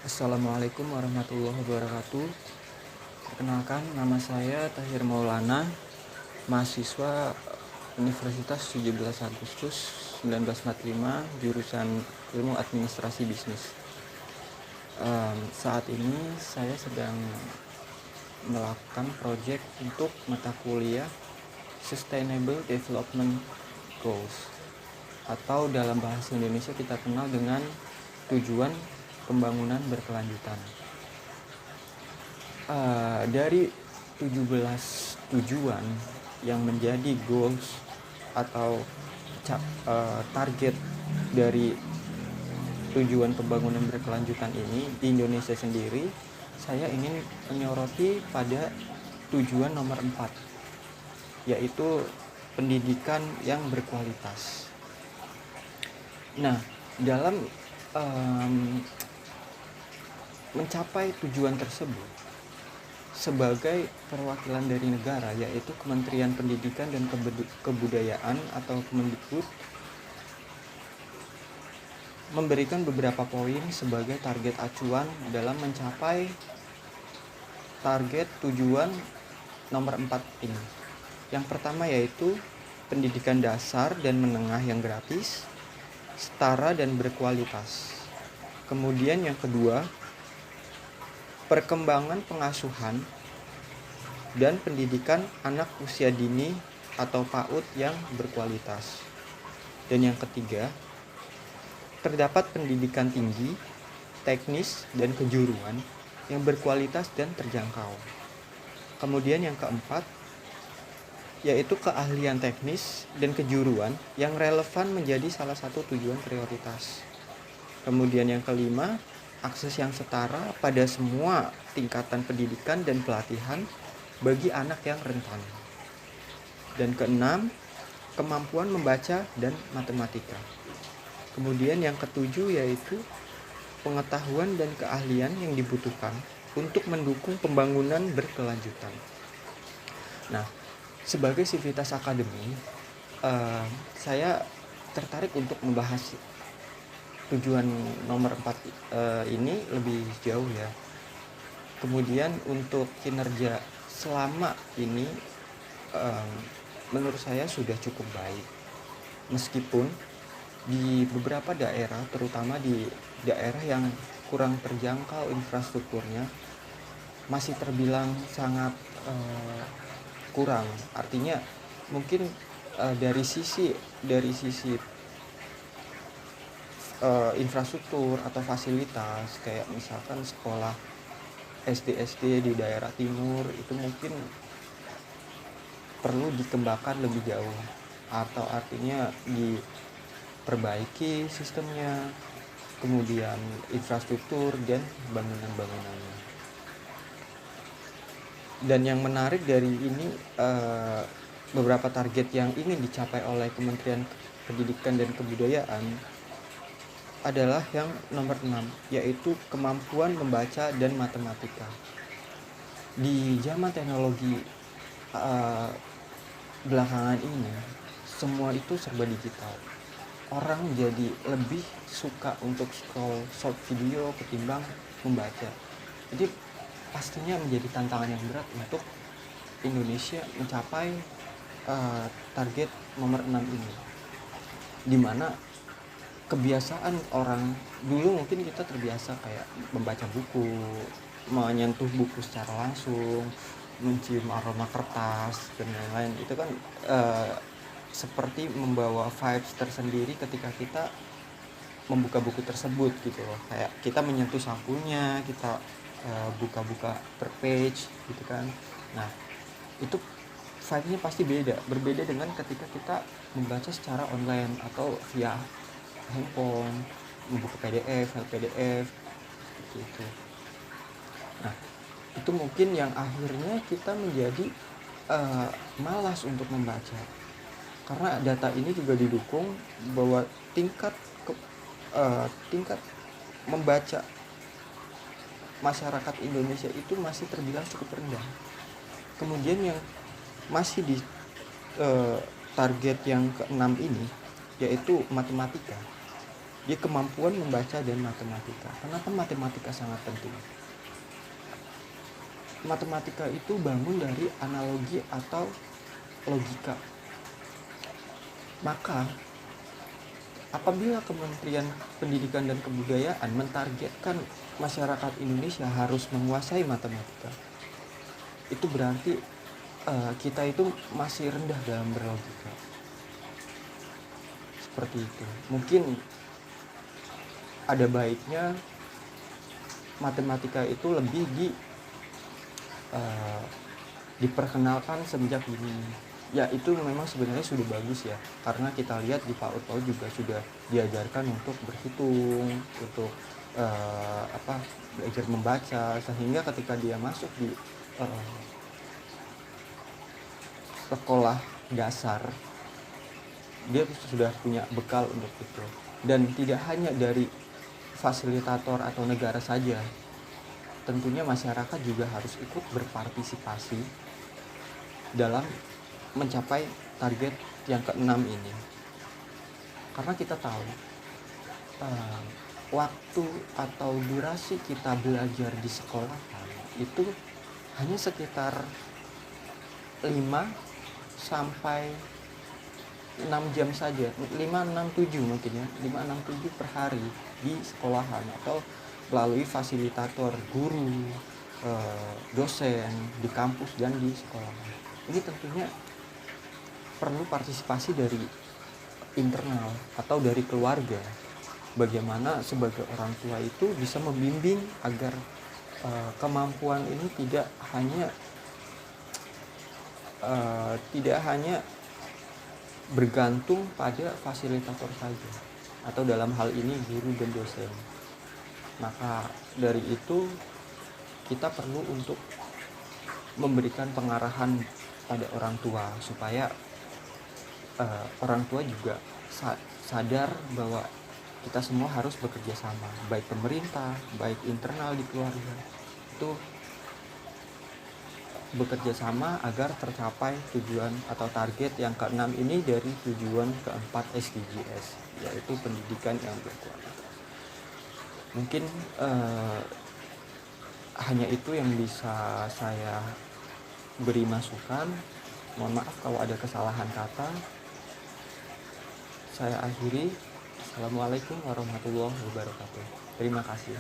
Assalamualaikum warahmatullahi wabarakatuh. Perkenalkan, nama saya Tahir Maulana, mahasiswa Universitas 17 Agustus 1945, jurusan Ilmu Administrasi Bisnis. Saat ini saya sedang melakukan proyek untuk mata kuliah Sustainable Development Goals, atau dalam bahasa Indonesia kita kenal dengan tujuan pembangunan berkelanjutan. Dari 17 tujuan yang menjadi goals atau target dari tujuan pembangunan berkelanjutan ini di Indonesia sendiri, saya ingin menyoroti pada tujuan nomor 4, yaitu pendidikan yang berkualitas. Nah, dalam mencapai tujuan tersebut, sebagai perwakilan dari negara, yaitu Kementerian Pendidikan dan Kebudayaan atau Kemendikbud, memberikan beberapa poin sebagai target acuan dalam mencapai target tujuan nomor 4 ini. Yang pertama yaitu pendidikan dasar dan menengah yang gratis, setara dan berkualitas. Kemudian yang kedua, perkembangan pengasuhan dan pendidikan anak usia dini atau PAUD yang berkualitas. Dan yang ketiga, terdapat pendidikan tinggi, teknis, dan kejuruan yang berkualitas dan terjangkau. Kemudian yang keempat, yaitu keahlian teknis dan kejuruan yang relevan menjadi salah satu tujuan prioritas. Kemudian yang kelima, akses yang setara pada semua tingkatan pendidikan dan pelatihan bagi anak yang rentan. Dan keenam, kemampuan membaca dan matematika. Kemudian yang ketujuh yaitu pengetahuan dan keahlian yang dibutuhkan untuk mendukung pembangunan berkelanjutan. Nah, sebagai sivitas akademi, saya tertarik untuk membahas tujuan nomor 4 ini lebih jauh ya. Kemudian untuk kinerja selama ini menurut saya sudah cukup baik. Meskipun di beberapa daerah, terutama di daerah yang kurang terjangkau infrastrukturnya, masih terbilang sangat kurang. Artinya mungkin dari sisi infrastruktur atau fasilitas, kayak misalkan sekolah SD di daerah timur itu mungkin perlu dikembangkan lebih jauh, atau artinya diperbaiki sistemnya, kemudian infrastruktur dan bangunan-bangunannya. Dan yang menarik dari ini, beberapa target yang ingin dicapai oleh Kementerian Pendidikan dan Kebudayaan adalah yang nomor 6, yaitu kemampuan membaca dan matematika. Di zaman teknologi belakangan ini, semua itu serba digital. Orang jadi lebih suka untuk scroll short video ketimbang membaca. Jadi pastinya menjadi tantangan yang berat untuk Indonesia mencapai target nomor 6 ini, dimana kebiasaan orang dulu mungkin kita terbiasa kayak membaca buku, menyentuh buku secara langsung, mencium aroma kertas dan lain-lain. Itu kan seperti membawa vibes tersendiri ketika kita membuka buku tersebut gitu loh. Kayak kita menyentuh sakunya, kita buka-buka per page gitu kan. Nah, itu vibe-nya pasti berbeda dengan ketika kita membaca secara online atau via handphone, membuka PDF, gitu. Nah, itu mungkin yang akhirnya kita menjadi malas untuk membaca, karena data ini juga didukung bahwa tingkat membaca masyarakat Indonesia itu masih terbilang cukup rendah. Kemudian yang masih di target yang ke-6 ini, yaitu matematika. di kemampuan membaca dan matematika. Kenapa matematika sangat penting? Matematika itu bangun dari analogi atau logika. Maka apabila Kementerian Pendidikan dan Kebudayaan mentargetkan masyarakat Indonesia harus menguasai matematika, itu berarti kita itu masih rendah dalam berlogika. Seperti itu. Mungkin ada baiknya matematika itu lebih diperkenalkan sejak dini. Ya itu memang sebenarnya sudah bagus ya, karena kita lihat di PAUD juga sudah diajarkan untuk berhitung, untuk belajar membaca, sehingga ketika dia masuk di sekolah dasar dia sudah punya bekal untuk itu. Dan tidak hanya dari fasilitator atau negara saja, tentunya masyarakat juga harus ikut berpartisipasi dalam mencapai target yang ke-6 ini. Karena kita tahu waktu atau durasi kita belajar di sekolah itu hanya sekitar 5 sampai 6 jam saja, 5, 6, 7 mungkin ya, 5, 6, 7 per hari di sekolahan atau melalui fasilitator, guru, dosen di kampus dan di sekolah. Ini tentunya perlu partisipasi dari internal atau dari keluarga. Bagaimana sebagai orang tua itu bisa membimbing agar kemampuan ini tidak hanya bergantung pada fasilitator saja, atau dalam hal ini guru dan dosen. Maka dari itu kita perlu untuk memberikan pengarahan pada orang tua supaya orang tua juga sadar bahwa kita semua harus bekerja sama, baik pemerintah, baik internal di keluarga, itu bekerja sama agar tercapai tujuan atau target yang ke-6 ini dari tujuan ke-4 SDGs, yaitu pendidikan yang berkualitas. Mungkin hanya itu yang bisa saya beri masukan. Mohon maaf kalau ada kesalahan kata. Saya akhiri. Assalamualaikum warahmatullahi wabarakatuh. Terima kasih.